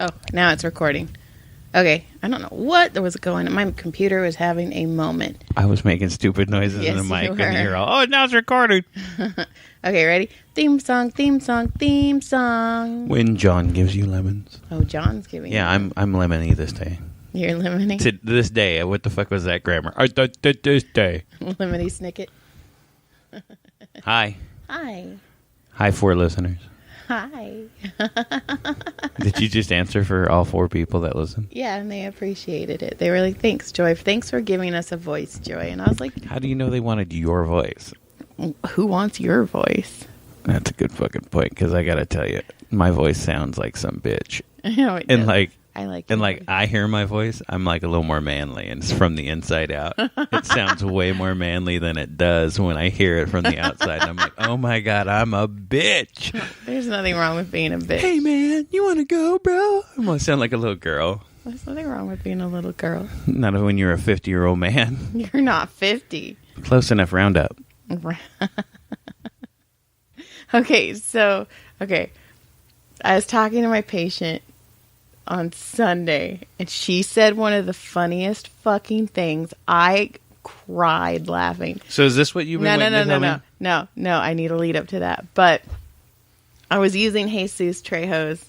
Oh, now it's recording. Okay, I don't know what was going on. My computer was having a moment. I was making stupid noises in the mic, and you're all, oh, now it's recording. Okay, ready? Theme song, theme song, theme song. When John gives you lemons. Oh, John's giving. Yeah, you. I'm lemony this day. You're lemony. To this day, what the fuck was that grammar? This day. Lemony snicket. Hi. Hi. Hi, 4 listeners. Hi. Did you just answer for all 4 people that listen? Yeah, and they appreciated it. They were like, thanks, Joy. Thanks for giving us a voice, Joy. And I was like, how do you know they wanted your voice? Who wants your voice? That's a good fucking point, because I got to tell you, my voice sounds like some bitch. I know it And does. like, I like and your like voice. I hear my voice, I'm like a little more manly, and it's from the inside out. It sounds way more manly than it does when I hear it from the outside. And I'm like, oh my god, I'm a bitch. There's nothing wrong with being a bitch. Hey man, you want to go, bro? I'm gonna sound like a little girl. There's nothing wrong with being a little girl. Not when you're a 50-year-old man. You're not 50. Close enough, round up. Okay. I was talking to my patient on Sunday, and she said one of the funniest fucking things. I cried laughing. So is this what you've been waiting to tell me? No, I need a lead up to that. But I was using Jesus Trejo's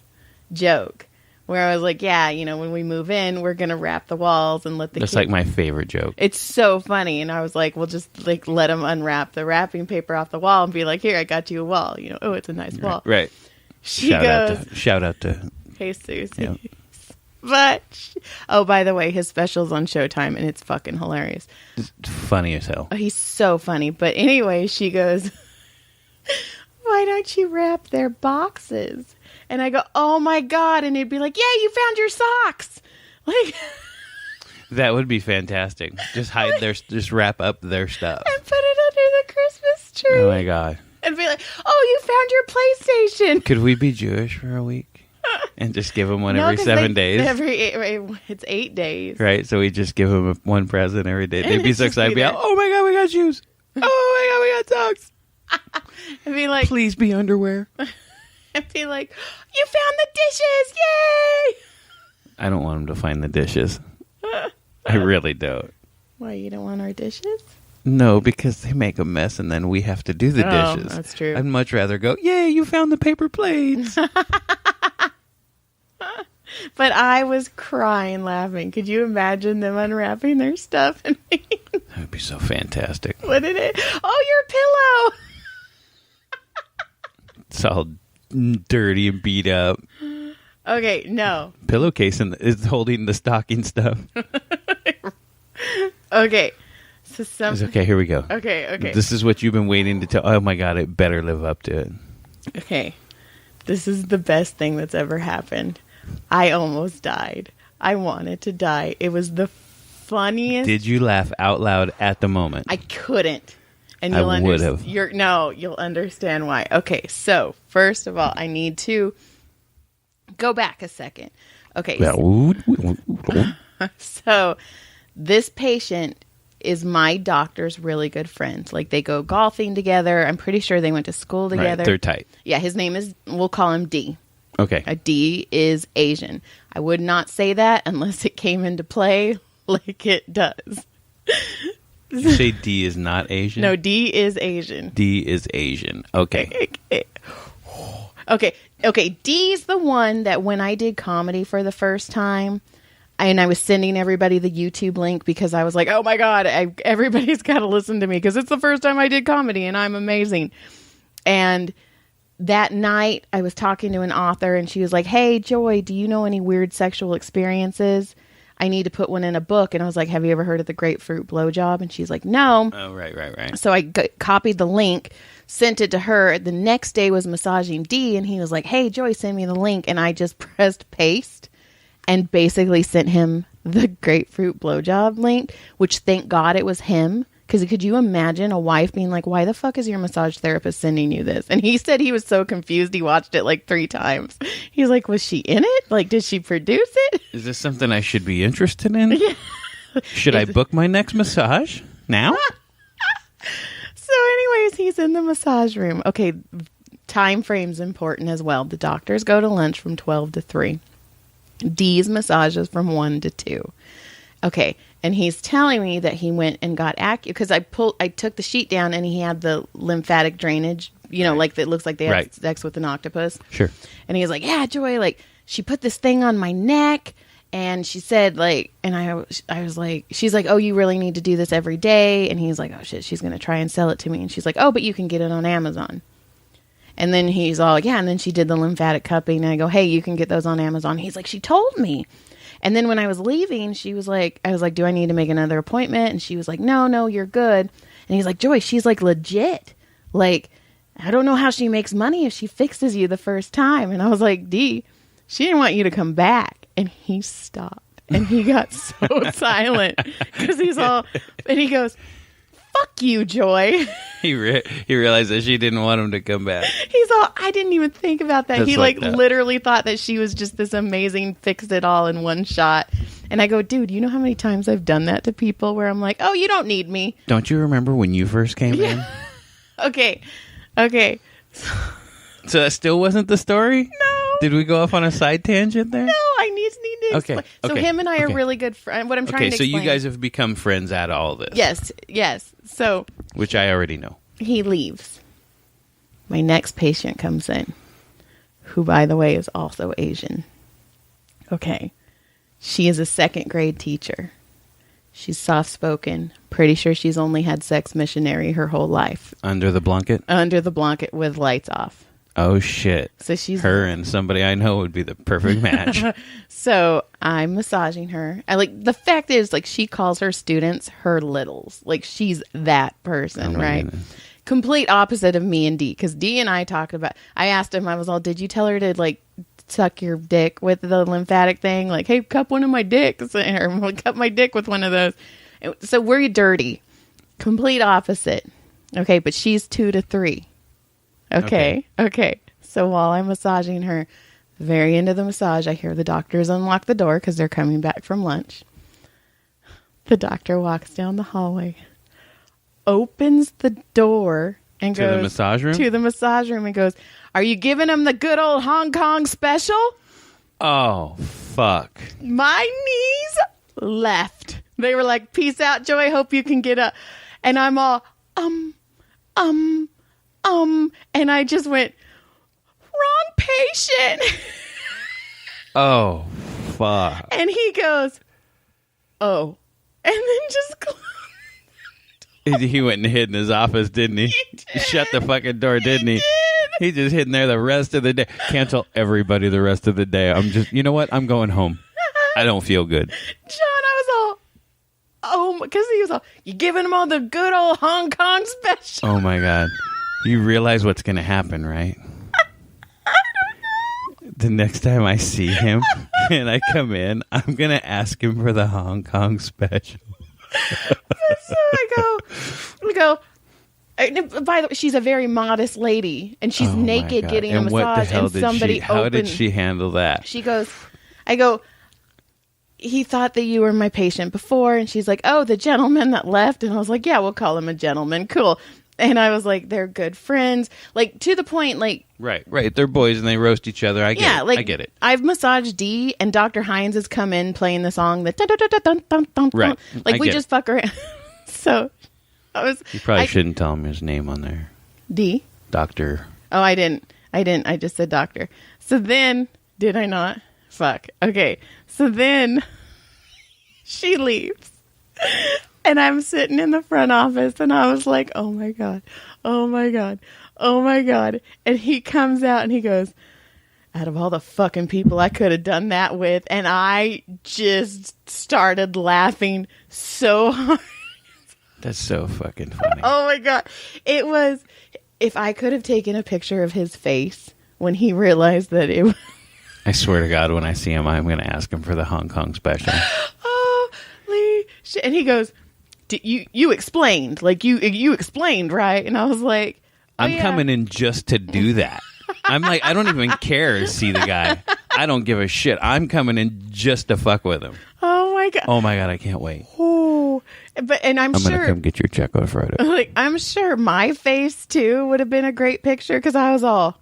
joke, where I was like, yeah, you know, when we move in, we're going to wrap the walls and let the That's kids... like my favorite joke. It's so funny. And I was like, we'll just like let them unwrap the wrapping paper off the wall and be like, here, I got you a wall. You know, oh, it's a nice wall. Right. She Shout goes, out to Jesus. Yeah. But, oh, by the way, his special's on Showtime, and it's fucking hilarious. It's funny as hell. Oh, he's so funny. But anyway, she goes, why don't you wrap their boxes? And I go, oh my God. And he'd be like, yeah, you found your socks. Like, That would be fantastic. Just just wrap up their stuff. and put it under the Christmas tree. Oh my god. And be like, oh, you found your PlayStation. Could we be Jewish for a week? And just give them one No, every 'cause 7 days? It's 8 days. Right? So we just give them one present every day. They'd be so Just excited. be Be like, there. oh my god, we got shoes. Oh my god, we got socks. And be like, Please be underwear. and be like, you found the dishes. Yay. I don't want them to find the dishes. I really don't. Why, you don't want our dishes? No, because they make a mess and then we have to do the Oh, dishes. that's true. I'd much rather go, yay, you found the paper plates. But I was crying laughing. Could you imagine them unwrapping their stuff? And me? That would be so fantastic. What did it? Oh, your pillow. It's all dirty and beat up. Okay, no. Pillowcase is holding the stocking stuff. Okay. So It's okay, here we go. Okay. This is what you've been waiting to tell. Oh my god, it better live up to it. Okay. This is the best thing that's ever happened. I almost died. I wanted to die. It was the funniest. Did you laugh out loud at the moment? I couldn't. And I you'll would have. You'll understand why. Okay, so first of all, I need to go back a second. Okay. So this patient is my doctor's really good friend. Like, they go golfing together. I'm pretty sure they went to school together. Right, they're tight. Yeah, his name is, we'll call him D. Okay. A D is Asian. I would not say that unless it came into play like it does. Did you say D is not Asian? No, D is Asian. D is Asian. Okay. Okay. D's the one that when I did comedy for the first time, and I was sending everybody the YouTube link because I was like, oh my God, everybody's got to listen to me because it's the first time I did comedy and I'm amazing. And that night I was talking to an author and she was like, hey, Joy, do you know any weird sexual experiences? I need to put one in a book. And I was like, have you ever heard of the grapefruit blowjob? And she's like, no. Oh, right. So I copied the link, sent it to her. The next day was massaging D, and he was like, hey, Joy, send me the link. And I just pressed paste and basically sent him the grapefruit blowjob link, which thank God it was him. Because could you imagine a wife being like, why the fuck is your massage therapist sending you this? And he said he was so confused. He watched it like 3 times. He's like, was she in it? Like, did she produce it? Is this something I should be interested in? Yeah. Should I book my next massage now? So anyways, he's in the massage room. Okay, time frame's important as well. The doctors go to lunch from 12 to 3. D's massages from 1 to 2. Okay. And he's telling me that he went and got because I took the sheet down and he had the lymphatic drainage, like that looks like they had sex with an octopus. Sure. And he was like, yeah, Joy, like she put this thing on my neck and she said like, and I was like, she's like, oh, you really need to do this every day. And he's like, oh shit, she's going to try and sell it to me. And she's like, oh, but you can get it on Amazon. And then he's all, yeah. And then she did the lymphatic cupping and I go, hey, you can get those on Amazon. He's like, she told me. And then when I was leaving, I was like, do I need to make another appointment? And she was like, no, you're good. And he's like, Joy, she's like legit. Like, I don't know how she makes money if she fixes you the first time. And I was like, D, she didn't want you to come back. And he stopped and he got so silent because he's all, and he goes, fuck you, Joy. He realized that she didn't want him to come back. He's all, I didn't even think about that. Just he like that. Literally thought that she was just this amazing fix it all in one shot. And I go, dude, you know how many times I've done that to people where I'm like, oh, you don't need me. Don't you remember when you first came in? Okay. So that still wasn't the story? No. Did we go off on a side tangent there? No, I need to Okay, explain. So okay, him and I are okay. really good friends. What I'm trying to Okay, so explain. you guys have become friends out of all this. Yes. So Which I already know. he leaves. My next patient comes in, who, by the way, is also Asian. Okay. She is a 2nd grade teacher. She's soft-spoken. Pretty sure she's only had sex missionary her whole life. Under the blanket? Under the blanket with lights off. Oh, shit. So she's her and somebody I know would be the perfect match. So I'm massaging her. The fact is, like, she calls her students her littles. Like, she's that person, right? Goodness. Complete opposite of me and D. Because D and I talked about, I asked him, I was all, did you tell her to, like, suck your dick with the lymphatic thing? Like, hey, cup one of my dicks. Or cup my dick with one of those. So we're dirty. Complete opposite. Okay, but she's 2 to 3. Okay. So while I'm massaging her, very end of the massage, I hear the doctors unlock the door because they're coming back from lunch. The doctor walks down the hallway, opens the door, and goes To the massage room? To the massage room and goes, are you giving him the good old Hong Kong special? Oh, fuck. My knees left. They were like, peace out, Joy. Hope you can get up. And I'm all, and I just went, wrong patient. Oh, fuck. And he goes, oh. And then just He went and hid in his office, didn't he? He Shut the fucking door, didn't he? He just hid in there the rest of the day. Cancel everybody the rest of the day. You know what? I'm going home. I don't feel good. John, I was all, oh, because he was all, you giving him all the good old Hong Kong special. Oh, my God. You realize what's going to happen, right? The next time I see him and I come in, I'm going to ask him for the Hong Kong special. So I go, by the way, she's a very modest lady and she's naked getting a massage and somebody how did she handle that? She goes, I go, he thought that you were my patient before. And she's like, oh, the gentleman that left. And I was like, yeah, we'll call him a gentleman. Cool. And I was like, they're good friends. Like, to the point, like... Right. They're boys and they roast each other. I get it. I've massaged D and Dr. Hines has come in playing the song. The Right. Like, we just fuck around. So, I was... You probably shouldn't tell him his name on there. D? Doctor. Oh, I didn't. I just said doctor. So then... Did I not? Fuck. Okay. So then... She leaves. And I'm sitting in the front office and I was like, oh my God. And he comes out and he goes, out of all the fucking people I could have done that with. And I just started laughing so hard. That's so fucking funny. Oh my God. It was, if I could have taken a picture of his face when he realized that it was. I swear to God, when I see him, I'm going to ask him for the Hong Kong special. Holy shit. And he goes, you explained, like you explained, right? And I was like, I'm coming in just to do that. I'm like, I don't even care to see the guy. I don't give a shit. I'm coming in just to fuck with him. Oh my God, I can't wait. Oh, and I'm sure gonna come get your check on Friday. Like, I'm sure my face too would have been a great picture because I was all,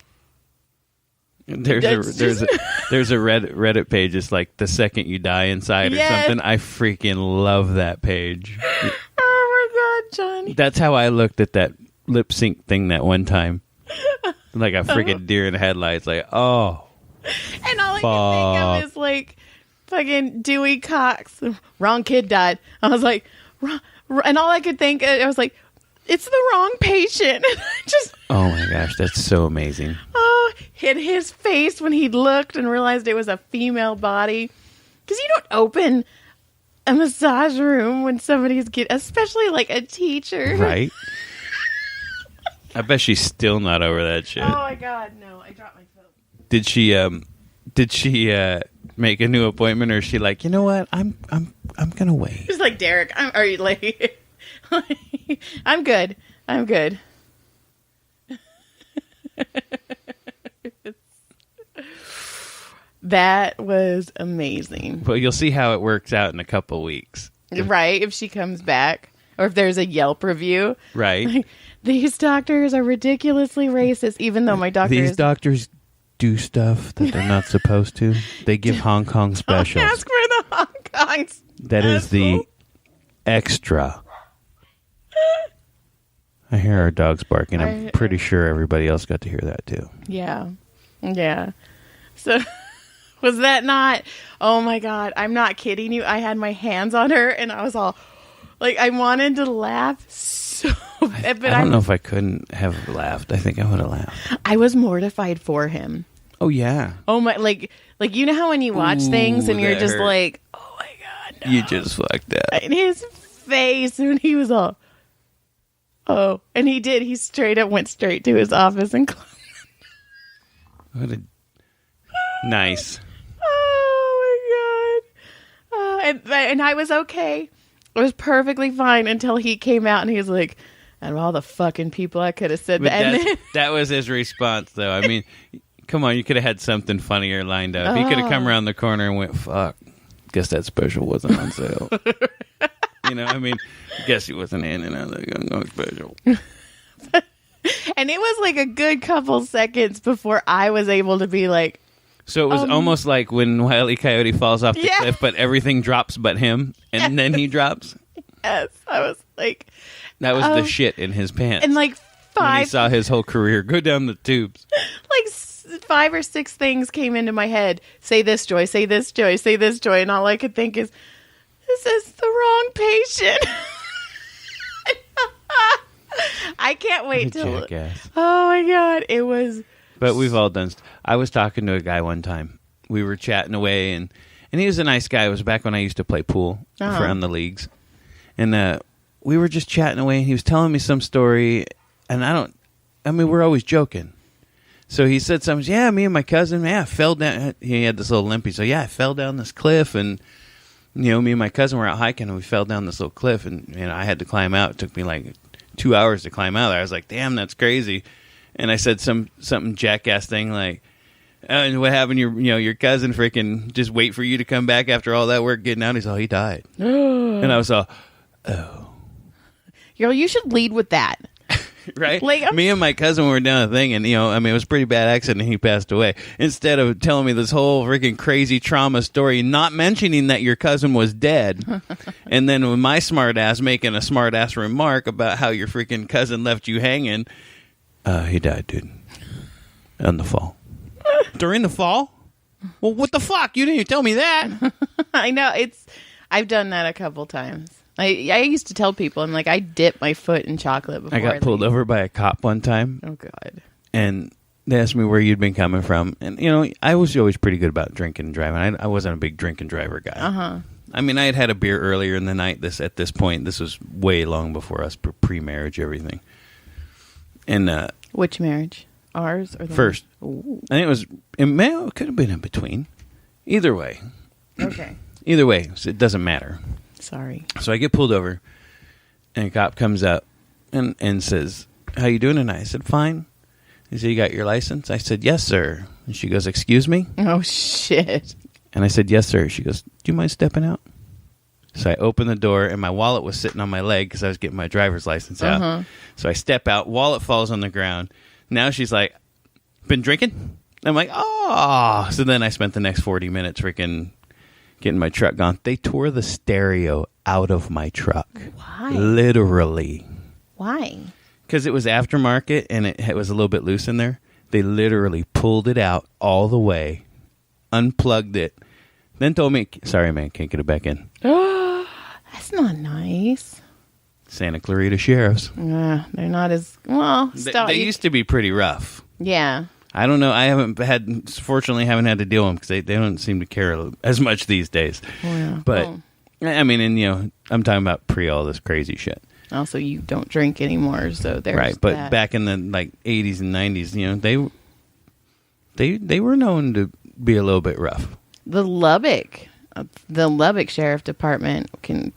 There's a Reddit page. It's like the second you die inside or something. I freaking love that page. Oh my God, Johnny. That's how I looked at that lip sync thing that one time. Like a freaking deer in the headlights. Like, oh. And all I can think of is like fucking Dewey Cox. Wrong kid died. I was like, and all I could think, I was like, it's the wrong patient. Just oh my gosh, that's so amazing. Oh, hit his face when he looked and realized it was a female body. Because you don't open a massage room when somebody's especially like a teacher. Right? I bet she's still not over that shit. Oh my God, no. I dropped my phone. Did she make a new appointment, or is she like, you know what? I'm gonna wait. She's like, Derek, are you like I'm good. I'm good. That was amazing. Well, you'll see how it works out in a couple weeks. Right, if she comes back. Or if there's a Yelp review. Right. Like, these doctors are ridiculously racist, even though my doctor These doctors do stuff that they're not supposed to. They give Hong Kong specials. Don't ask for the Hong Kong That is the extra. I hear our dogs barking. I'm pretty sure everybody else got to hear that too. Yeah. Yeah. So, was that not... Oh my God, I'm not kidding you. I had my hands on her and I was all... Like, I wanted to laugh so bad, but I don't know if I couldn't have laughed. I think I would have laughed. I was mortified for him. Oh, yeah. Oh, my... Like you know how when you watch things and you're just hurt. Like, oh my God, no. You just fucked up. And his face, and he was all... Oh, and he did. He straight up went straight to his office and closed. What a... Nice. Oh, my God. And I was okay. It was perfectly fine until he came out and he was like, out of all the fucking people I could have said that. And that was his response, though. I mean, come on, you could have had something funnier lined up. He could have come around the corner and went, fuck, guess that special wasn't on sale. You know, I mean, guess he wasn't in and out of the special. And it was like a good couple seconds before I was able to be like... So it was almost like when Wile E. Coyote falls off the cliff, but everything drops but him, and then he drops? Yes, I was like... That was the shit in his pants. And like when he saw his whole career go down the tubes. Like 5 or 6 things came into my head. Say this, Joy. Say this, Joy. Say this, Joy. And all I could think is, this is the wrong patient. I can't wait till... Jackass. Oh my God. It was... But we've all done... I was talking to a guy one time. We were chatting away, and he was a nice guy. It was back when I used to play pool around the leagues. And we were just chatting away, and he was telling me some story, and we're always joking. So he said something, yeah, me and my cousin, I fell down. He had this little limpy, so I fell down this cliff, and, me and my cousin were out hiking, and we fell down this little cliff, and I had to climb out. It took me like 2 hours to climb out there. I was like, damn, that's crazy. And I said something jackass thing like, and what happened? Your cousin freaking just wait for you to come back after all that work getting out. He's all, he died. And I was all, oh. You should lead with that. Right? Like, me and my cousin were doing a thing, and, it was a pretty bad accident, and he passed away. Instead of telling me this whole freaking crazy trauma story, not mentioning that your cousin was dead, and then with my smart ass making a smart ass remark about how your freaking cousin left you hanging, he died, dude. In the fall. During the fall? Well, what the fuck? You didn't even tell me that. I know. I've done that a couple times. I used to tell people, I'm like, I dip my foot in chocolate before I got pulled over by a cop one time. Oh, God. And they asked me where you'd been coming from. And, I was always pretty good about drinking and driving. I wasn't a big drink and driver guy. Uh-huh. I mean, I had had a beer earlier in the night. At this point, this was way long before us, pre-marriage, everything. And which marriage? Ours or the first? Ooh. I think it could have been in between. Either way. Okay. Either way, so it doesn't matter. Sorry. So I get pulled over, and a cop comes up and says, "How you doing tonight?" I said, "Fine." He said, "You got your license?" I said, "Yes, sir." And she goes, "Excuse me?" Oh, shit. And I said, "Yes, sir." She goes, "Do you mind stepping out?" So I opened the door, and my wallet was sitting on my leg because I was getting my driver's license out. So I step out, wallet falls on the ground. Now she's like, "Been drinking?" I'm like, oh. So then I spent the next 40 minutes freaking getting my truck gone. They tore the stereo out of my truck. Why? Literally. Why? Because it was aftermarket and it was a little bit loose in there. They literally pulled it out all the way, unplugged it, then told me, sorry, man, can't get it back in. That's not nice. Santa Clarita Sheriffs. They're not as, well, They used to be pretty rough. Yeah. I don't know. I fortunately haven't had to deal with them because they don't seem to care as much these days. Yeah. But, I mean, and I'm talking about all this crazy shit. Also, you don't drink anymore, so there's right. But that. back in the 80s and 90s, they were known to be a little bit rough. The Lubbock Sheriff Department can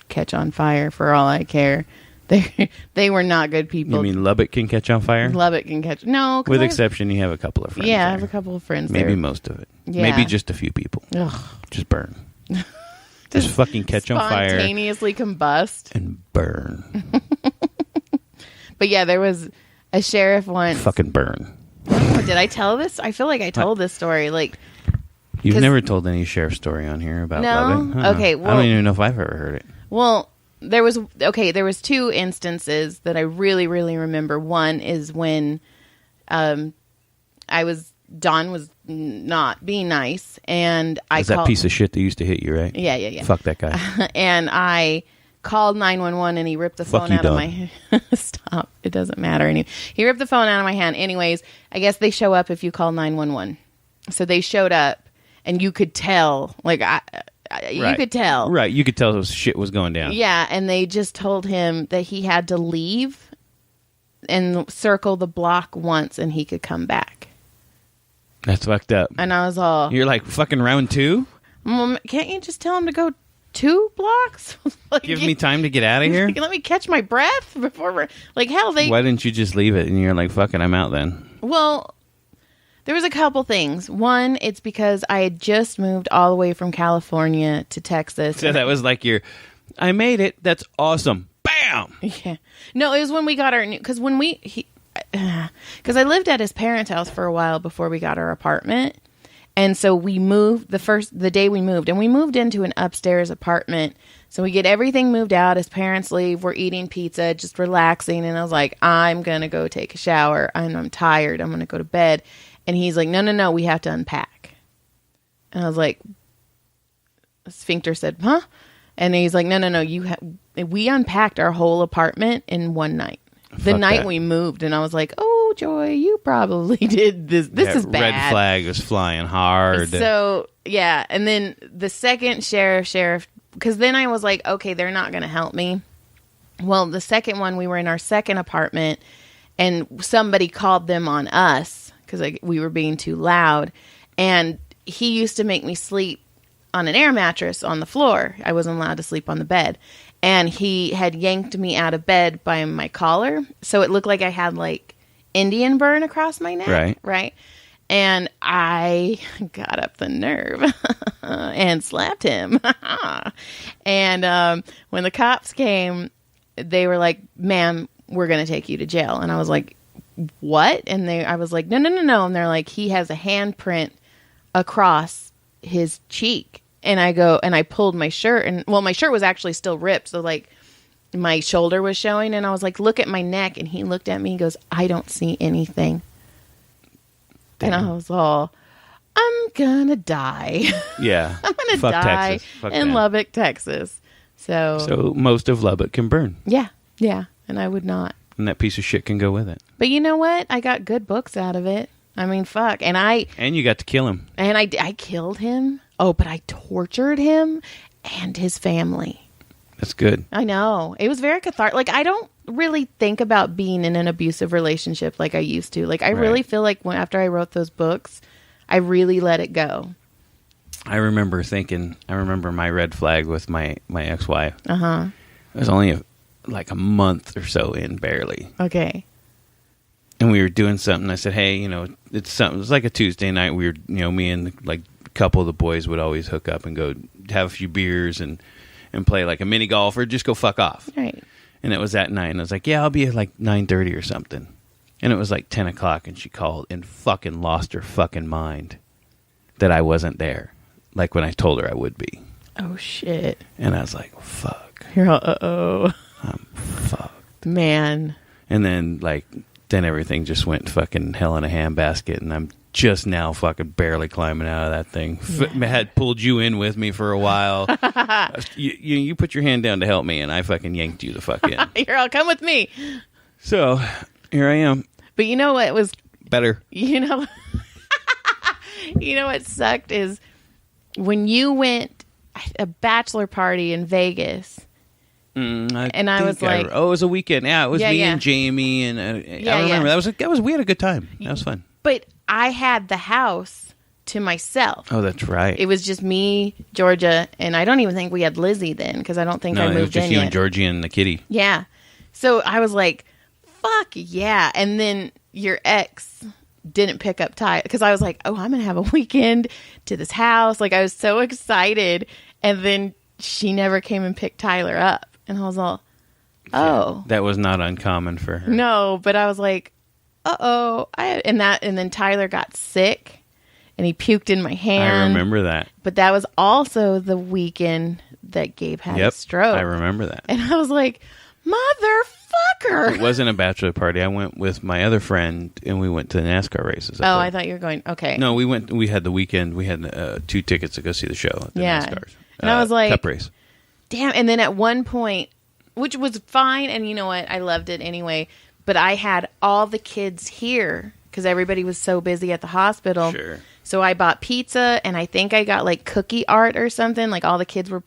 catch on fire for all I care. They were not good people. You mean Lubbock can catch on fire? Lubbock can catch... No. With exception, you have a couple of friends. Yeah, there. I have a couple of friends Maybe there. most of it. Yeah. Maybe just a few people. Ugh. Just burn. Just fucking catch on fire. Spontaneously combust. And burn. But yeah, there was a sheriff once. Fucking burn. Oh, did I tell this? I feel like I told this story. Like, you've never told any sheriff story on here about Lubbock? Okay, well, I don't even know if I've ever heard it. Well, there was two instances that I really, really remember. One is when Don was not being nice, and I called... that piece of shit that used to hit you, right? Yeah. Fuck that guy. And I called 911, and he ripped the phone out of my... Stop. It doesn't matter. He ripped the phone out of my hand. Anyways, I guess they show up if you call 911. So they showed up, and you could tell, like, you could tell. Right, you could tell shit was going down. Yeah, and they just told him that he had to leave and circle the block once, and he could come back. That's fucked up. And I was all... You're like, fucking round 2? Can't you just tell him to go 2 blocks? Like, give me time to get out of here? Let me catch my breath before we're... Like, hell, Why didn't you just leave it? And you're like, fuck it, I'm out then. Well, there was a couple things. One, it's because I had just moved all the way from California to Texas. So that was like I made it. That's awesome. Bam! Yeah. No, it was when we got our new... Because when because I lived at his parents' house for a while before we got our apartment. And so we moved the day we moved, and we moved into an upstairs apartment. So we get everything moved out. His parents leave. We're eating pizza, just relaxing. And I was like, I'm going to go take a shower. I'm tired. I'm going to go to bed. And he's like, no, we have to unpack. And I was like, Sphincter said, huh? And he's like, no, we unpacked our whole apartment in one night. The night we moved, and I was like, "Oh, Joy, you probably did this. This is bad." Red flag was flying hard. So yeah, and then the second sheriff, because then I was like, "Okay, they're not going to help me." Well, the second one, we were in our second apartment, and somebody called them on us because we were being too loud, and he used to make me sleep on an air mattress on the floor. I wasn't allowed to sleep on the bed. And he had yanked me out of bed by my collar. So it looked like I had like Indian burn across my neck. Right. And I got up the nerve and slapped him. And when the cops came, they were like, "Ma'am, we're going to take you to jail." And I was like, "What?" And I was like, no. And they're like, "He has a handprint across his cheek." And I pulled my shirt, and my shirt was actually still ripped. So like my shoulder was showing, and I was like, "Look at my neck." And he looked at me and goes, "I don't see anything." Damn. And I was all, I'm gonna die. Yeah. I'm gonna Fuck die Texas. Fuck in that. Lubbock, Texas. So most of Lubbock can burn. Yeah. And I would not. And that piece of shit can go with it. But you know what? I got good books out of it. I mean, fuck. And you got to kill him. And I killed him. Oh, but I tortured him and his family. That's good. I know. It was very cathartic. Like, I don't really think about being in an abusive relationship like I used to. Like, I really feel like after I wrote those books, I really let it go. I remember my red flag with my ex-wife. Uh-huh. It was only like a month or so in, barely. Okay. And we were doing something. I said, "Hey, it's something." It was like a Tuesday night. We were, me and like a couple of the boys would always hook up and go have a few beers and play like a mini golf or just go fuck off. Right. And it was that night. And I was like, "Yeah, I'll be at like 9:30 or something." And it was like 10 o'clock, and she called and fucking lost her fucking mind that I wasn't there, like when I told her I would be. Oh, shit. And I was like, fuck. You're all, uh-oh. I'm fucked. Man. And then, then everything just went fucking hell in a handbasket, and I'm just now fucking barely climbing out of that thing. Yeah. Had pulled you in with me for a while. you put your hand down to help me, and I fucking yanked you the fuck in. You're all, come with me. So, here I am. But you know what was... Better. You know... You know what sucked is when you went a bachelor party in Vegas... I was like, it was a weekend. Yeah, it was me and Jamie, and I remember that was we had a good time. That was fun. But I had the house to myself. Oh, that's right. It was just me, Georgia, and I don't even think we had Lizzie then because I don't think I moved in yet. No, it was just you and Georgie and the kitty. Yeah. So I was like, fuck yeah. And then your ex didn't pick up Ty because I was like, oh, I'm going to have a weekend to this house. Like I was so excited. And then she never came and picked Tyler up. And I was all, oh. Yeah, that was not uncommon for her. No, but I was like, uh-oh. And then Tyler got sick, and he puked in my hand. I remember that. But that was also the weekend that Gabe had a stroke. I remember that. And I was like, motherfucker. It wasn't a bachelor party. I went with my other friend, and we went to the NASCAR races. I thought you were going, okay. No, we had the weekend. We had 2 tickets to go see the show at the NASCAR. And I was like, Cup race. Damn. And then at one point, which was fine, and you know what? I loved it anyway. But I had all the kids here because everybody was so busy at the hospital. Sure. So I bought pizza, and I think I got like cookie art or something. Like all the kids were,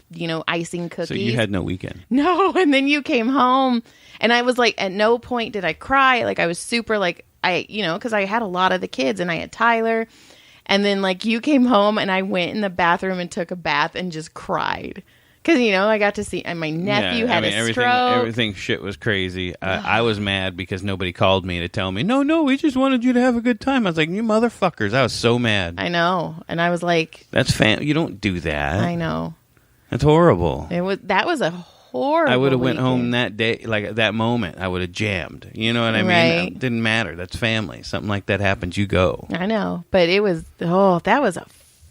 icing cookies. So you had no weekend. No. And then you came home, and I was like, at no point did I cry. Like I was super like, because I had a lot of the kids, and I had Tyler. And then like you came home, and I went in the bathroom and took a bath and just cried. Because, I got to see, and my nephew had a stroke. Everything shit was crazy. I was mad because nobody called me to tell me, no, we just wanted you to have a good time. I was like, you motherfuckers. I was so mad. I know. And I was like. That's you don't do that. I know. That's horrible. That was a horrible I would have went weekend. home that day, like at that moment, I would have jammed. You know what I mean? Right. It didn't matter. That's family. Something like that happens, you go. I know. But it was, that was a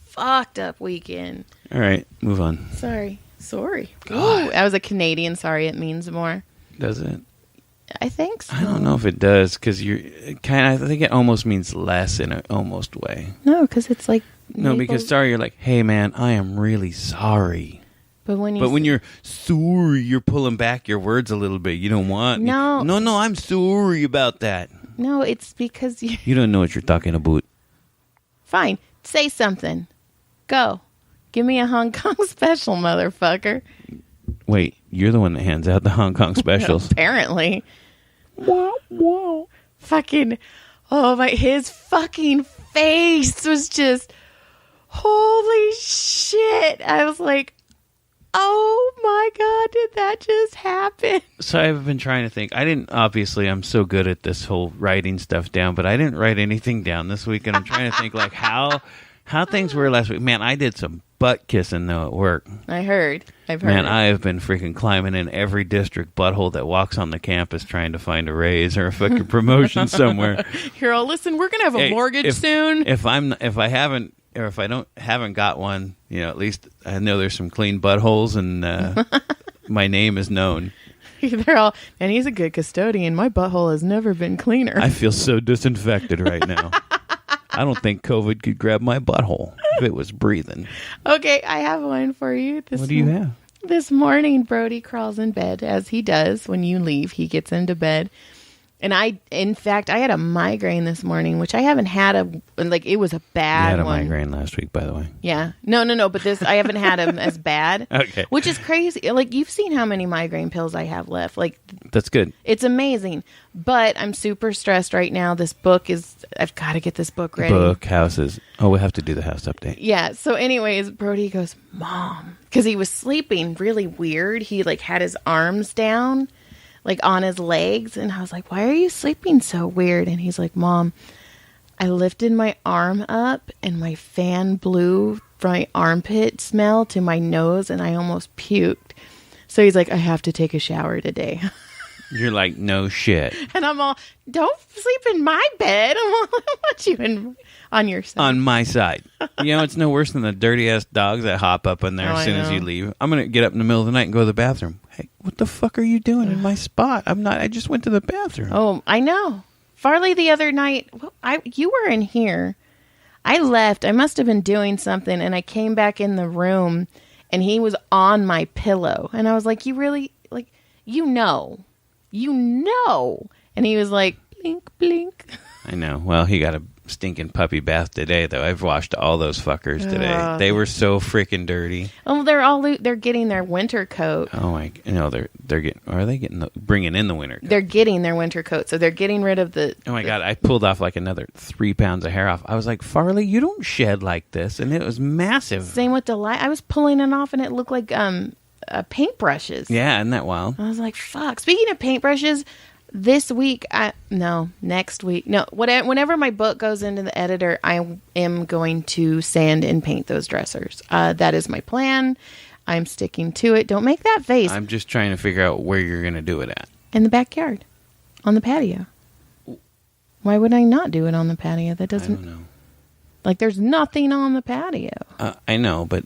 fucked up weekend. All right, move on. Sorry. Ooh, that was a Canadian sorry. It means more. Does it? I think so. I don't know if it does because I think it almost means less in an almost way. No, because it's like because sorry, you're like, hey man, I am really sorry. But when you're sorry, you're pulling back your words a little bit. You don't want no, I'm sorry about that. No, it's because you don't know what you're talking about. Fine, say something. Go. Give me a Hong Kong special, motherfucker. Wait, you're the one that hands out the Hong Kong specials. Apparently. Whoa. Fucking, his fucking face was just, holy shit. I was like, oh my God, did that just happen? So I've been trying to think. I'm so good at this whole writing stuff down, but I didn't write anything down this week, and I'm trying to think like how things were last week. Man, I did some butt kissing though at work. I've heard. Man, I have been freaking climbing in every district butthole that walks on the campus trying to find a raise or a fucking promotion somewhere. Here, listen, we're gonna have a mortgage soon. If I haven't got one, at least I know there's some clean buttholes, and my name is known. They're all, and he's a good custodian. My butthole has never been cleaner. I feel so disinfected right now. I don't think COVID could grab my butthole if it was breathing. Okay, I have one for you. What do you have? This morning, Brody crawls in bed, as he does when you leave. He gets into bed. And in fact, I had a migraine this morning, which I haven't had it was a bad one. You had a migraine last week, by the way. Yeah. No, but I haven't had them as bad. Okay. Which is crazy. Like, you've seen how many migraine pills I have left. Like, that's good. It's amazing. But I'm super stressed right now. I've got to get this book ready. Book, houses. Oh, we'll have to do the house update. Yeah. So anyways, Brody goes, Mom, because he was sleeping really weird. He had his arms down, on his legs. And I was like, why are you sleeping so weird? And he's like, Mom, I lifted my arm up and my fan blew from my armpit smell to my nose and I almost puked. So he's like, I have to take a shower today. You're like, no shit. And I'm all, don't sleep in my bed. I'm all, I want you on your side. On my side. You know, it's no worse than the dirty-ass dogs that hop up in there as soon as you leave. I'm going to get up in the middle of the night and go to the bathroom. Hey, what the fuck are you doing in my spot? I just went to the bathroom. Oh, I know. Farley the other night, you were in here. I left. I must have been doing something, and I came back in the room, and he was on my pillow. And I was like, you really, like, you know. And he was like, blink, blink. I know. Well, he got a stinking puppy bath today, though. I've washed all those fuckers today. They were so freaking dirty. Oh, they're getting their winter coat. Oh my! No, they're getting. Are they bringing in the winter coat? They're getting their winter coat, so they're getting rid of the. Oh my God! I pulled off like another 3 pounds of hair off. I was like, Farley, you don't shed like this, and it was massive. Same with Delight. I was pulling it off, and it looked like paintbrushes. Yeah, isn't that wild? I was like, fuck. Speaking of paintbrushes. Next week. Whenever my book goes into the editor, I am going to sand and paint those dressers. That is my plan. I'm sticking to it. Don't make that face. I'm just trying to figure out where you're going to do it at. In the backyard. On the patio. Why would I not do it on the patio? That doesn't... I don't know. Like, there's nothing on the patio. I know, but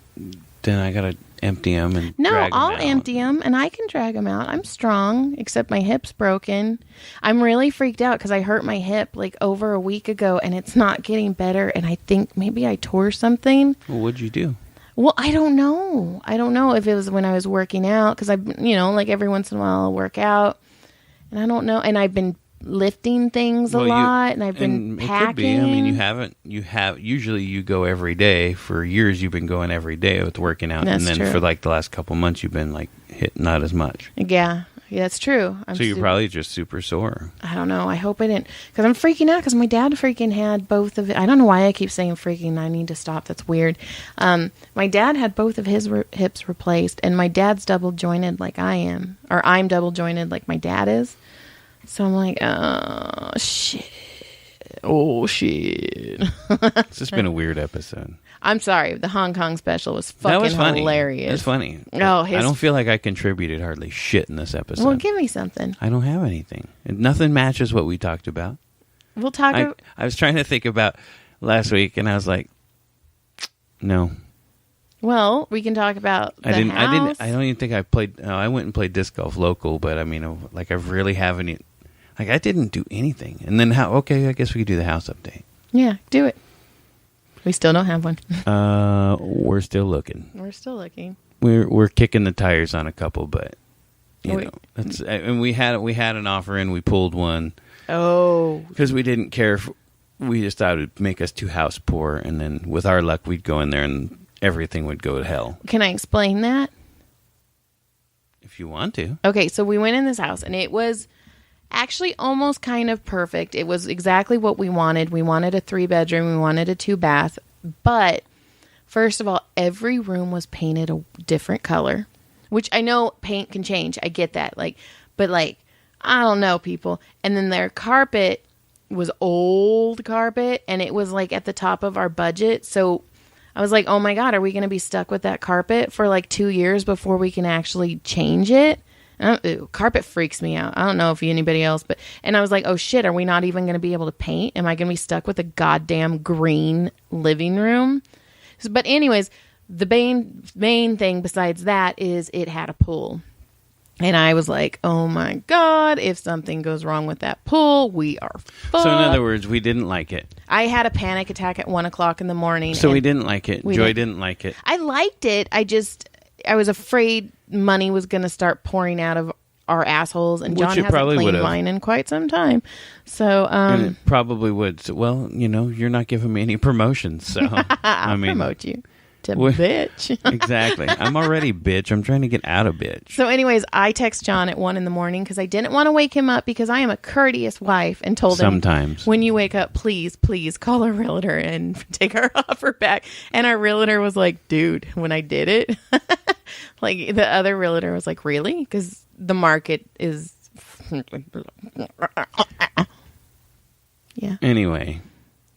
then I got to empty them and No, drag them I'll out. empty them and I can drag them out. I'm strong, except my hip's broken. I'm really freaked out because I hurt my hip like over a week ago and it's not getting better. And I think maybe I tore something. Well, what'd you do? Well, I don't know. I don't know if it was when I was working out because like every once in a while I'll work out. And I don't know. And I've been lifting things a lot and I've been packing. It could be. I mean, usually you go every day. For years you've been going every day with working out. That's and then true. for like the last couple months you've been like hit not as much. Yeah, that's true. So you're probably just super sore. I don't know. I hope I didn't. Because I'm freaking out because my dad freaking had both of it. I don't know why I keep saying freaking. I need to stop. That's weird. My dad had both of his hips replaced and my dad's double jointed like I am. Or I'm double jointed like my dad is. So I'm like, oh, shit. Oh, shit. It's just been a weird episode. I'm sorry. The Hong Kong special was fucking That was funny. hilarious. That's funny. Oh, I don't feel like I contributed hardly shit in this episode. Well, give me something. I don't have anything. Nothing matches what we talked about. We'll talk about... I was trying to think about last week, and I was like, no. Well, we can talk about the house. I don't even think I played... I went and played disc golf local, but I mean, like, I really haven't... Like, I didn't do anything. And then, okay, I guess we could do the house update. Yeah, do it. We still don't have one. We're still looking. We're still looking. We're kicking the tires on a couple, but you know, that's. And we had an offer in. We pulled one. Oh, because we didn't care. We just thought it would make us too house poor, and then with our luck, we'd go in there and everything would go to hell. Can I explain that? If you want to. Okay, so we went in this house, and it was actually almost kind of perfect. It was exactly what we wanted. We wanted a 3-bedroom. We wanted a 2-bath. But first of all, every room was painted a different color, which I know paint can change. I get that. But I don't know, people. And then their carpet was old carpet, and it was like at the top of our budget. So I was like, oh my God, are we going to be stuck with that carpet for like 2 years before we can actually change it? Carpet freaks me out. I don't know if anybody else, and I was like, oh shit, are we not even going to be able to paint? Am I going to be stuck with a goddamn green living room? But anyways, the main thing besides that is it had a pool. And I was like, oh my God, if something goes wrong with that pool, we are fucked. So in other words, we didn't like it. I had a panic attack at 1:00 in the morning. So we didn't like it. Joy didn't like it. I liked it. I was afraid money was going to start pouring out of our assholes, and John hasn't cleaned mine in quite some time. So, and it probably would. So, well, you're not giving me any promotions, so I'll promote you to bitch. Exactly. I'm already bitch. I'm trying to get out of bitch. So, anyways, I text John at 1 a.m. because I didn't want to wake him up because I am a courteous wife, and told him, when you wake up, please call our realtor and take our offer back. And our realtor was like, dude, when I did it, like the other realtor was like, really? Because the market is yeah. Anyway.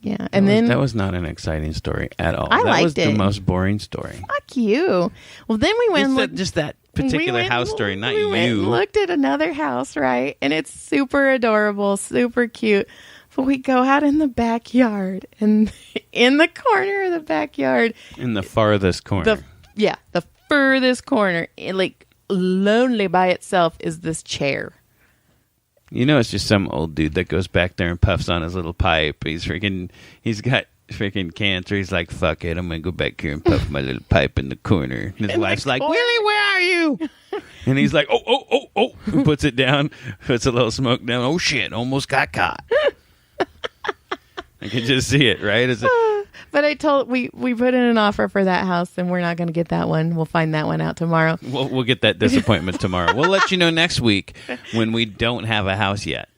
Yeah. And that was not an exciting story at all. I liked it. That was the most boring story. Fuck you. Well, then we went just that particular house story, not we went you. and looked at another house, right? And it's super adorable, super cute. But we go out in the backyard, and in the corner of the backyard, in the farthest corner, the furthest corner, like lonely by itself, is this chair. You know, it's just some old dude that goes back there and puffs on his little pipe. He's got freaking cancer. He's like, fuck it, I'm gonna go back here and puff my little pipe in the corner. And his wife's like, Willie, where are you? And he's like, oh, and puts it down, puts a little smoke down. Oh shit, almost got caught. I can just see it, right? But I told we put in an offer for that house, and we're not going to get that one. We'll find that one out tomorrow. We'll get that disappointment tomorrow. We'll let you know next week when we don't have a house yet.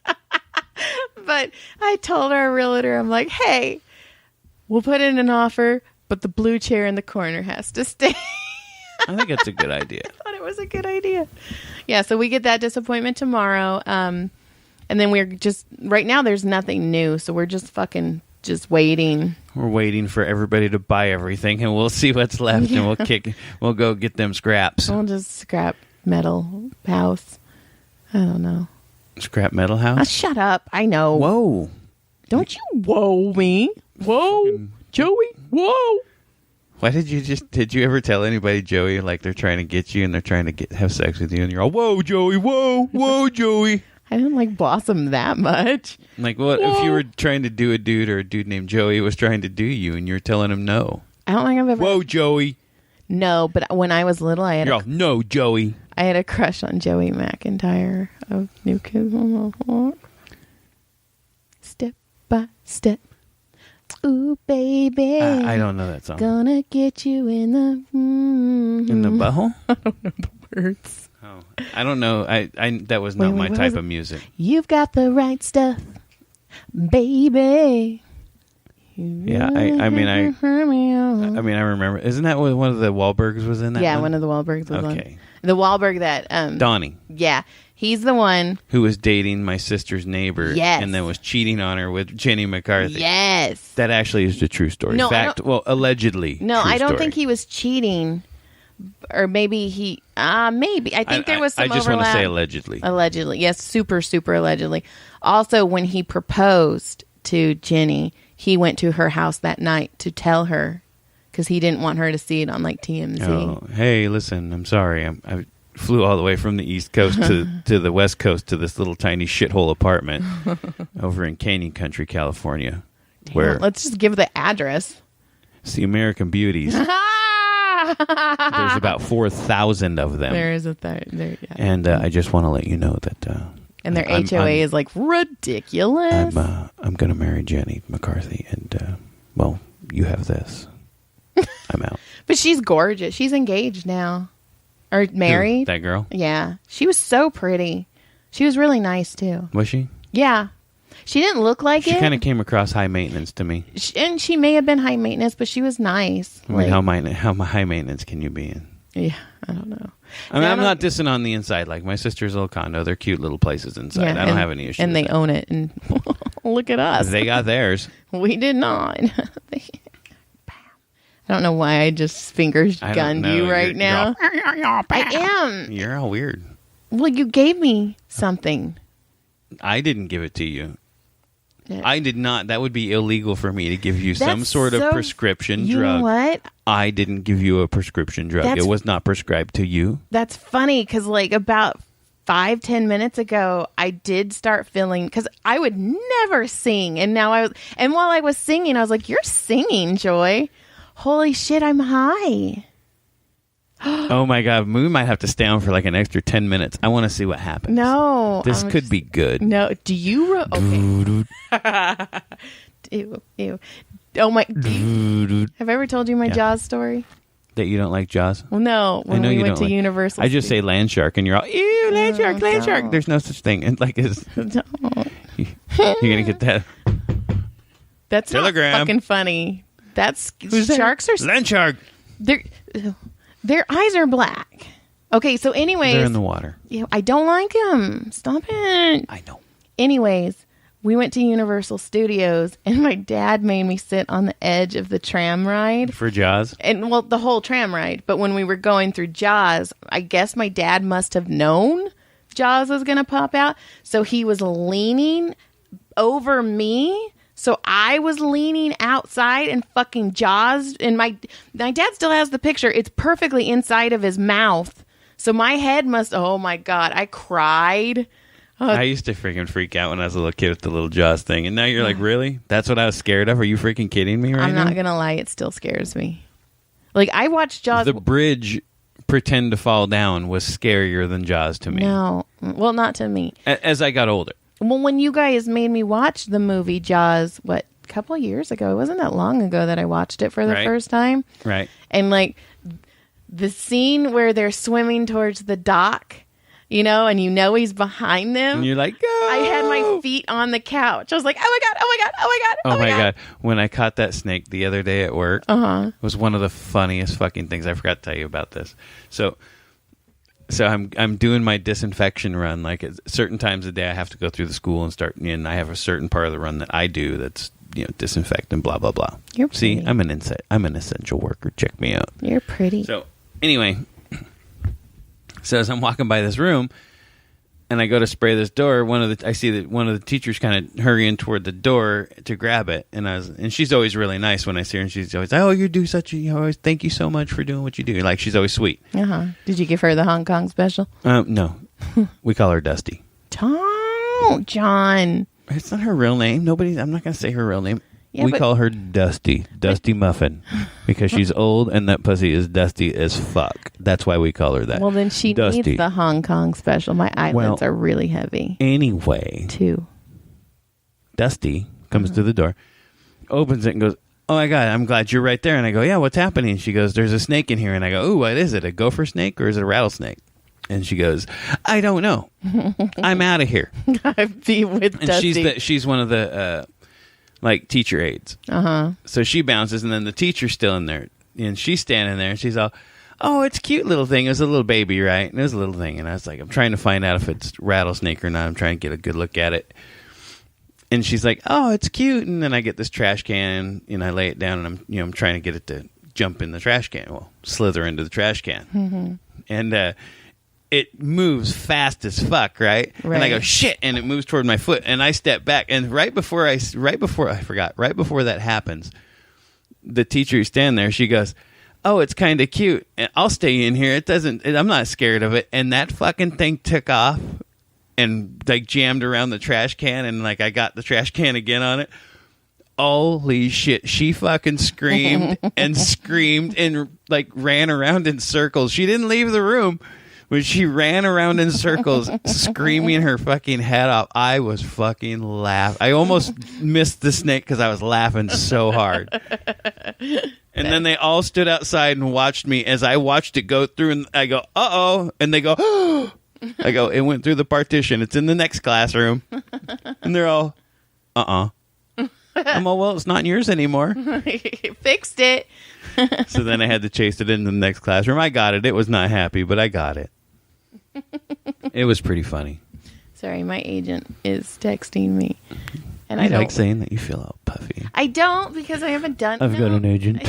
But I told our realtor, I'm like, hey, we'll put in an offer, but the blue chair in the corner has to stay. I think it's a good idea. I thought it was a good idea. Yeah, so we get that disappointment tomorrow. And then we're just, right now there's nothing new, so we're just waiting. We're waiting for everybody to buy everything, and we'll see what's left, and we'll go get them scraps. We'll just scrap metal house. I don't know. Scrap metal house? Shut up. I know. Whoa. Don't you whoa me. Whoa. Joey. Whoa. Why did you ever tell anybody, Joey, like they're trying to get you and they're trying to have sex with you, and you're all, whoa, Joey, whoa, Joey. I didn't like blossom that much. Like, what if you were trying to do a dude, or a dude named Joey was trying to do you, and you're telling him no? I don't think I've ever. Whoa, Joey. No, but when I was little, no, Joey. I had a crush on Joey McIntyre of New Kids on the Block. Step by step. Ooh, baby. I don't know that song. Gonna get you in the... In the butthole? I don't know the words. Oh, I don't know. I that was not my type of music. You've got the right stuff, baby. Yeah, I remember. Isn't that what one of the Wahlbergs was in that? Yeah, one of the Wahlbergs was okay. on. The Wahlberg that Donnie. Yeah, he's the one who was dating my sister's neighbor. Yes. And then was cheating on her with Jenny McCarthy. Yes. That actually is the true story. No, allegedly. No, I don't story. think he was cheating. Or maybe he, maybe. I think there was some overlap. I just want to say allegedly. Allegedly. Yes, super, super allegedly. Also, when he proposed to Jenny, he went to her house that night to tell her, because he didn't want her to see it on like TMZ. Oh, hey, listen, I'm sorry. I flew all the way from the East Coast to the West Coast to this little tiny shithole apartment over in Canyon Country, California. Where let's just give the address. It's the American Beauties. There's about 4,000 of them. There is a third. Yeah. And I just want to let you know that. And their HOA is like ridiculous. I'm going to marry Jenny McCarthy, and well, you have this. I'm out. But she's gorgeous. She's engaged now, or married. Who, that girl? Yeah, she was so pretty. She was really nice too. Was she? Yeah. She didn't look like it. She kind of came across high maintenance to me. And she may have been high maintenance, but she was nice. I mean, how high maintenance can you be in? Yeah, I don't know. I mean, I'm not dissing on the inside. Like my sister's little condo, they're cute little places inside. Yeah, I don't have any issues. And they own it. And look at us. They got theirs. We did not. I don't know why I just gunned you right now. I am. You're all weird. Well, you gave me something. I didn't give it to you. I did not. That would be illegal for me to give you some sort of prescription drug. You know what? I didn't give you a prescription drug. It was not prescribed to you. That's funny because like about 5-10 minutes ago, I did start feeling, because I would never sing. And now while I was singing, I was like, you're singing, Joy. Holy shit, I'm high. Oh my God, we might have to stay on for like an extra 10 minutes. I want to see what happens. No. This could be good. No. Do you... Okay. Ew. Oh my... Have I ever told you my Jaws story? That you don't like Jaws? Well, no. When we went to Universal. I just say land shark and you're all, ew, land shark. There's no such thing. And like, you're going to get that. That's Telegram. Not fucking funny. That's... Sharks are... Land shark. Their eyes are black. Okay, so anyways... They're in the water. I don't like them. Stop it. I know. Anyways, we went to Universal Studios, and my dad made me sit on the edge of the tram ride. For Jaws? And, well, the whole tram ride. But when we were going through Jaws, I guess my dad must have known Jaws was going to pop out. So he was leaning over me. So I was leaning outside and fucking Jaws. And my dad still has the picture. It's perfectly inside of his mouth. So my head must... Oh, my God. I cried. I used to freaking freak out when I was a little kid with the little Jaws thing. And now you're like, really? That's what I was scared of? Are you freaking kidding me right now? I'm not going to lie. It still scares me. Like, I watched Jaws... The bridge pretend to fall down was scarier than Jaws to me. No. Well, not to me. As I got older. Well, when you guys made me watch the movie Jaws, a couple of years ago? It wasn't that long ago that I watched it for the first time. Right. And, like, the scene where they're swimming towards the dock... and he's behind them. And you're like, go! I had my feet on the couch. I was like, oh my God, oh my God, oh my God, oh my God. When I caught that snake the other day at work, it was one of the funniest fucking things. I forgot to tell you about this. So I'm doing my disinfection run. Like at certain times of the day, I have to go through the school and start, and I have a certain part of the run that I do that's, disinfect and blah, blah, blah. You're pretty. See, I'm an essential worker. Check me out. You're pretty. So anyway... So as I'm walking by this room, and I go to spray this door, I see that one of the teachers kind of hurrying toward the door to grab it, and she's always really nice when I see her, and she's always, oh, you do such always thank you so much for doing what you do. Like she's always sweet. Did you give her the Hong Kong special? No, we call her Dusty. John. It's not her real name. I'm not going to say her real name. Yeah, we call her Dusty Muffin, because she's old and that pussy is dusty as fuck. That's why we call her that. Well, then she Dusty. needs the Hong Kong special. My eyelids are really heavy. Anyway. Too. Dusty comes to the door, opens it and goes, oh my God, I'm glad you're right there. And I go, yeah, what's happening? And she goes, there's a snake in here. And I go, ooh, what is it? A gopher snake or is it a rattlesnake? And she goes, I don't know. I'm out of here. I'd be with and Dusty. she's one of the... teacher aides. So she bounces, and then the teacher's still in there, and she's standing there, and she's all, oh, it's a cute little thing. It was a little baby, right? And it was a little thing, and I was like, I'm trying to find out if it's rattlesnake or not. I'm trying to get a good look at it. And she's like, oh, it's cute. And then I get this trash can, and I lay it down, and I'm trying to get it to jump in the trash can. Well, slither into the trash can. And it moves fast as fuck, right? And I go, shit, and it moves toward my foot, and I step back, and right before that happens, the teacher who's standing there, she goes, oh, it's kind of cute, and I'll stay in here. I'm not scared of it. And that fucking thing took off and like jammed around the trash can, and like I got the trash can again on it. Holy shit, she fucking screamed and screamed and like ran around in circles. She didn't leave the room. When she ran around in circles, screaming her fucking head off, I was fucking laughing. I almost missed the snake because I was laughing so hard. And then they all stood outside and watched me as I watched it go through, and I go, uh-oh. And they go, oh. I go, it went through the partition. It's in the next classroom. And they're all, uh-uh. I'm all, well, it's not in yours anymore. Fixed it. So then I had to chase it into the next classroom. I got it. It was not happy, but I got it. It was pretty funny. Sorry, my agent is texting me. And I I don't like saying that you feel all puffy. I don't, because I haven't done I've got an agent.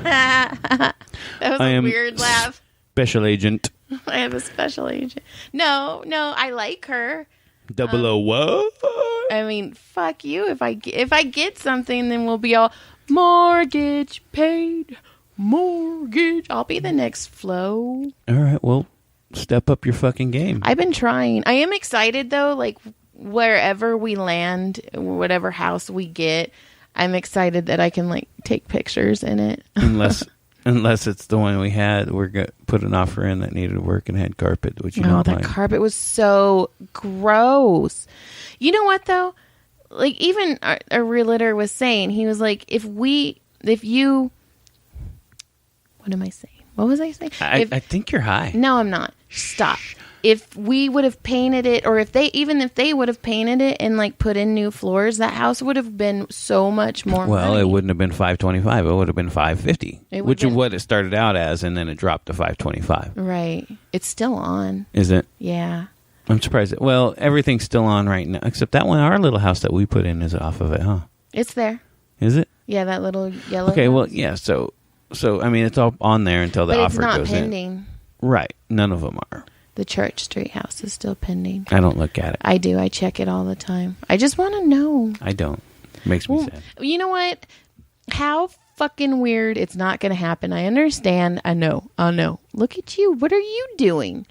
That was a weird laugh. Special agent. I have a special agent. No, I like her. 00 what? I mean, fuck you. If I get something, then we'll be all mortgage paid. Mortgage. I'll be the next Flo. All right, well, step up your fucking game. I've been trying. I am excited though. Like wherever we land, whatever house we get, I'm excited that I can like take pictures in it. Unless it's the one we had, we're going to put an offer in that needed work and had carpet, which you don't that like. Carpet was so gross. You know what, though? Like, even our realtor was saying, he was like, what am I saying? What was I saying? I think you're high. No, I'm not. Stop. If we would have painted it, or if they would have painted it and like put in new floors, that house would have been so much more money. It wouldn't have been $525. It would have been $550, which is what it started out as, and then it dropped to $525. Right. It's still on. Is it? Yeah. I'm surprised. Well, everything's still on right now, except that one. Our little house that we put in is off of it, huh? It's there. Is it? Yeah, that little yellow. Okay, house. well, yeah. So I mean, it's all on there until the but offer it's not goes pending. in. Right. None of them are. The Church Street house is still pending. I don't look at it. I do. I check it all the time. I just want to know. I don't. It makes me sad. You know what? How fucking weird. It's not going to happen. I understand. I know. Look at you. What are you doing?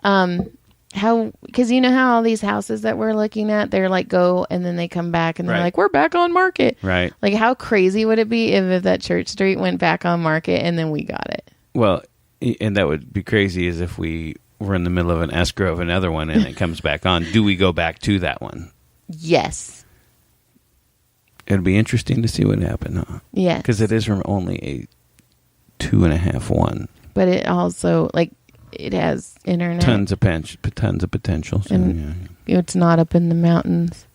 Because you know how all these houses that we're looking at, they're like go and then they come back and they're like, we're back on market. Right. Like how crazy would it be if that Church Street went back on market and then we got it? Well, and that would be crazy as if we were in the middle of an escrow of another one and it comes back on. Do we go back to that one? Yes. It'd be interesting to see what happened, huh? Yeah. Because it is from only a 2.5 1. But it also, like, it has internet. Tons of potential. So, and it's not up in the mountains.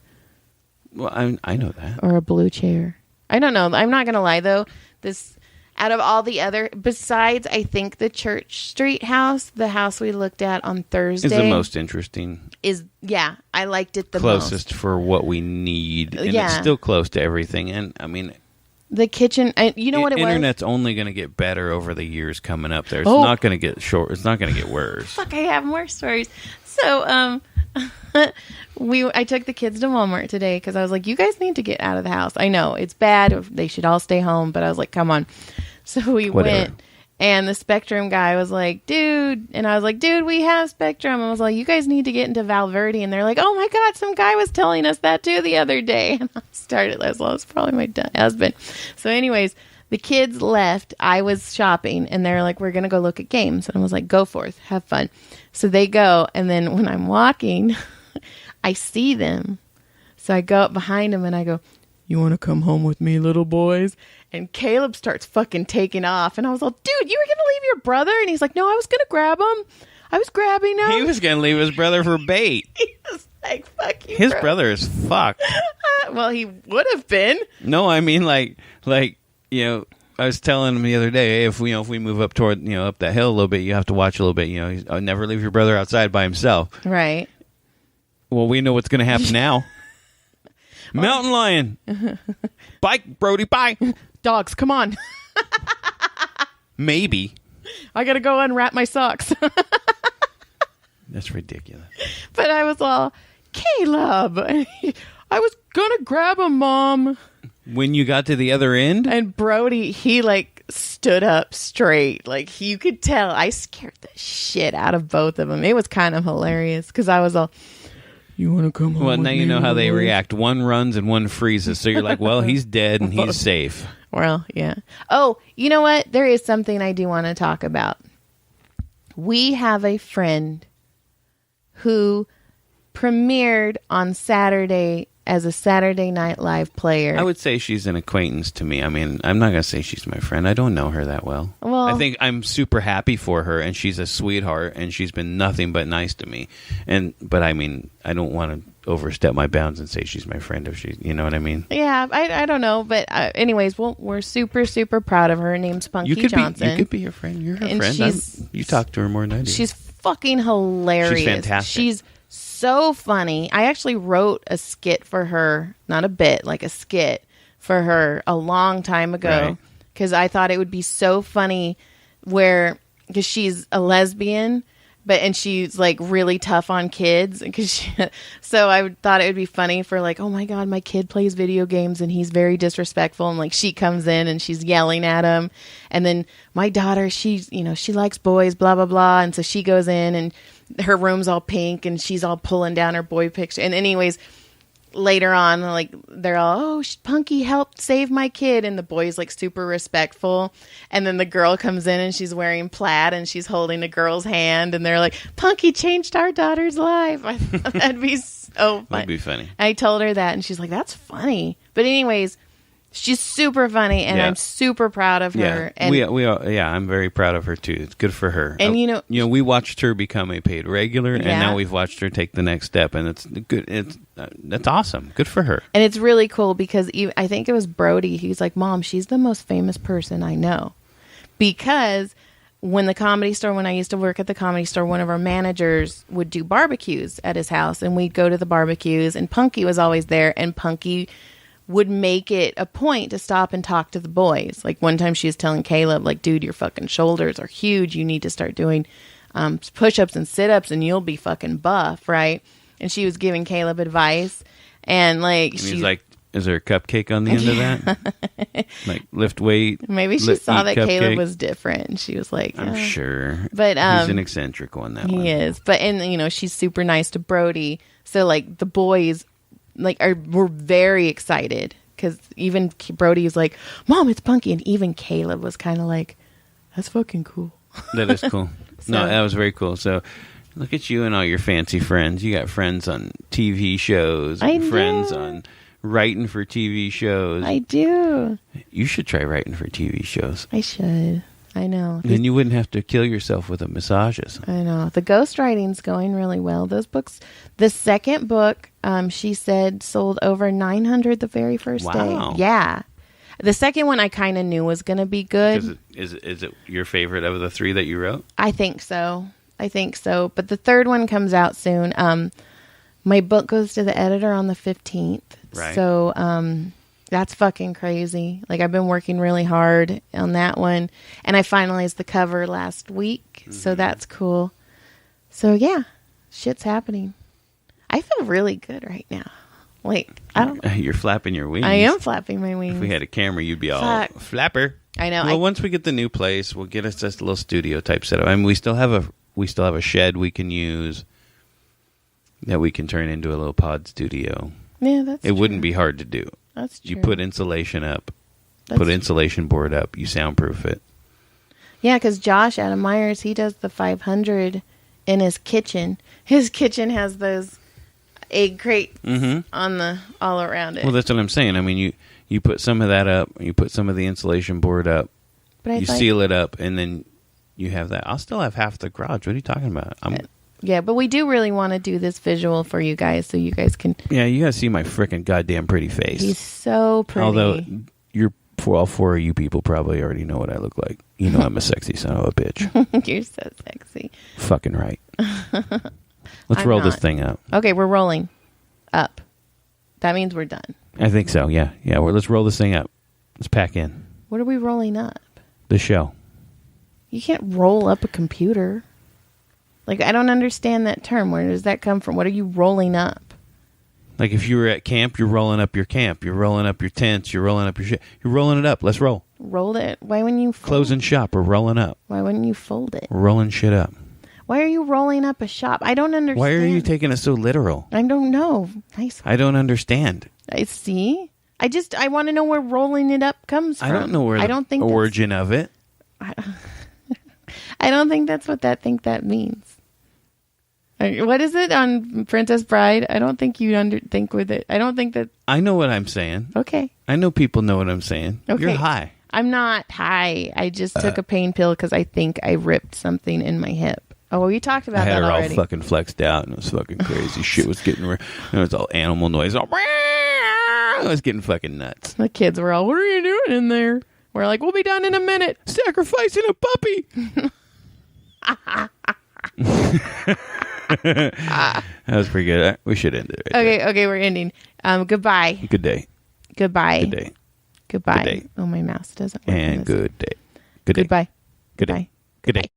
Well, I know that. Or a blue chair. I don't know. I'm not going to lie, though. This, out of all the other, besides, I think the Church Street house, the house we looked at on Thursday. Is the most interesting. I liked it the closest most. for what we need. And it's still close to everything. And, I mean... The kitchen, you know what it was? Internet's only going to get better over the years coming up there. It's not going to get short. It's not going to get worse. Fuck, I have more stories. So, I took the kids to Walmart today because I was like, you guys need to get out of the house. I know, it's bad. They should all stay home. But I was like, come on. So we went. And the Spectrum guy was like, dude. And I was like, dude, we have Spectrum. I was like, you guys need to get into Valverde. And they're like, oh my God, some guy was telling us that too the other day. And I started, it was probably my husband. So anyways, the kids left. I was shopping and they're like, we're going to go look at games. And I was like, go forth, have fun. So they go. And then when I'm walking, I see them. So I go up behind them and I go, you want to come home with me, little boys? And Caleb starts fucking taking off. And I was like, dude, you were going to leave your brother? And he's like, no, I was going to grab him. I was grabbing him. He was going to leave his brother for bait. He was like, fuck you, his brother is fucked. Well, he would have been. No, I mean, like, you know, I was telling him the other day, hey, if we move up toward, up that hill a little bit, you have to watch a little bit. Never leave your brother outside by himself. Right. Well, we know what's going to happen now. Mountain lion. Bike, Brody, bye. Dogs, come on. Maybe. I got to go unwrap my socks. That's ridiculous. But I was all, Caleb, I was going to grab him, Mom. When you got to the other end? And Brody, he like stood up straight. Like you could tell. I scared the shit out of both of them. It was kind of hilarious because I was all, you want to come home? Well, now you know how they boys? react. One runs and one freezes. So you're like, well, he's dead and he's safe. Well, yeah. Oh, you know what? There is something I do want to talk about. We have a friend who premiered on Saturday as a Saturday Night Live player. I would say she's an acquaintance to me. I mean, I'm not going to say she's my friend. I don't know her that well. Well, I think I'm super happy for her, and she's a sweetheart, and she's been nothing but nice to me. But I mean, I don't want to overstep my bounds and say she's my friend if she, you know what I mean? Yeah, I don't know. But anyways, we're super, super proud of her. Her name's Punky Johnson. You could be her friend. You're her and friend. You talk to her more than I do. She's fucking hilarious. She's fantastic. She's so funny. I actually wrote a skit for her, not a bit, like a skit for her a long time ago because I thought it would be so funny because she's a lesbian, and she's like really tough on kids. So I thought it would be funny for like, oh my God, my kid plays video games and he's very disrespectful. And like she comes in and she's yelling at him. And then my daughter, she likes boys, blah, blah, blah. And so she goes in and her room's all pink and she's all pulling down her boy picture. And anyways, later on, like they're all, oh, Punky helped save my kid. And the boy's like super respectful. And then the girl comes in and she's wearing plaid and she's holding a girl's hand. And they're like, Punky changed our daughter's life. I thought that'd be so funny. That'd be funny. I told her that and she's like, that's funny. But anyways, she's super funny, and I'm super proud of her. And we are. Yeah, I'm very proud of her too. It's good for her. And we watched her become a paid regular, and now we've watched her take the next step, and it's good. That's awesome. Good for her. And it's really cool because I think it was Brody. He's like, Mom, she's the most famous person I know, because when I used to work at the Comedy Store, one of our managers would do barbecues at his house, and we'd go to the barbecues, and Punky was always there, and Punky would make it a point to stop and talk to the boys. Like one time she was telling Caleb, like, dude, your fucking shoulders are huge. You need to start doing push-ups and sit-ups and you'll be fucking buff, right? And she was giving Caleb advice. And like, he's like, is there a cupcake on the end of that? Like lift weight. Maybe she saw that cupcake. Caleb was different. And she was like, I'm sure. But he's an eccentric one. That he is. But and she's super nice to Brody. So like the boys were very excited because even Brody was like, Mom, it's Punky, and even Caleb was kind of like, that's fucking cool. That is cool. So, no, that was very cool. So look at you and all your fancy friends. You got friends on TV shows. Friends on writing for TV shows. I do. You should try writing for TV shows. I should. I know. Then you wouldn't have to kill yourself with the massages. I know. The ghostwriting's going really well. Those books, the second book, she said sold over 900 the very first day. Yeah. The second one I kind of knew was going to be good. Is it your favorite of the three that you wrote? I think so. But the third one comes out soon. My book goes to the editor on the 15th. Right. So that's fucking crazy. Like, I've been working really hard on that one. And I finalized the cover last week. Mm-hmm. So that's cool. So, yeah. Shit's happening. I feel really good right now. Like, I don't... You're flapping your wings. I am flapping my wings. If we had a camera, you'd be all flapper. I know. Well, once we get the new place, we'll get us just a little studio type setup. I mean, we still have a shed we can use that we can turn into a little pod studio. Yeah, that's true. It wouldn't be hard to do. That's true. You put insulation up, insulation board up, you soundproof it. Yeah, because Josh out of Myers, he does the 500 in his kitchen. His kitchen has those egg crates on all around it. Well, that's what I'm saying. I mean, you put some of that up, you put some of the insulation board up, you seal it up, and then you have that. I'll still have half the garage. What are you talking about? Yeah, but we do really want to do this visual for you guys so you guys can... Yeah, you guys see my freaking goddamn pretty face. He's so pretty. Although, all four of you people probably already know what I look like. You know I'm a sexy son of a bitch. You're so sexy. Fucking right. Let's roll this thing up. Okay, we're rolling up. That means we're done. I think so, yeah. Yeah, let's roll this thing up. Let's pack in. What are we rolling up? The show. You can't roll up a computer. Like, I don't understand that term. Where does that come from? What are you rolling up? Like, if you were at camp, you're rolling up your camp. You're rolling up your tents. You're rolling up your shit. You're rolling it up. Let's roll. Roll it? Why wouldn't you fold Closing shop. We're rolling up. Why wouldn't you fold it? We're rolling shit up. Why are you rolling up a shop? I don't understand. Why are you taking it so literal? I don't know. Nice. I don't understand. I see. I want to know where rolling it up comes from. I don't know where the origin of it. I don't think that's what that means. What is it on Princess Bride? I don't think you think with it. I don't think that... I know what I'm saying. Okay. I know people know what I'm saying. Okay. You're high. I'm not high. I just took a pain pill because I think I ripped something in my hip. Oh, well, we talked about that already. I had her all fucking flexed out, and it was fucking crazy. Shit was getting... It was all animal noise. I was getting fucking nuts. The kids were all, what are you doing in there? We're like, we'll be done in a minute. Sacrificing a puppy. That was pretty good. We should end it. Okay, we're ending. Goodbye. Good day. Goodbye. Good day. Goodbye. Good day. Oh, my mouse doesn't work. And good day. Good day. Goodbye. Good day. Good day.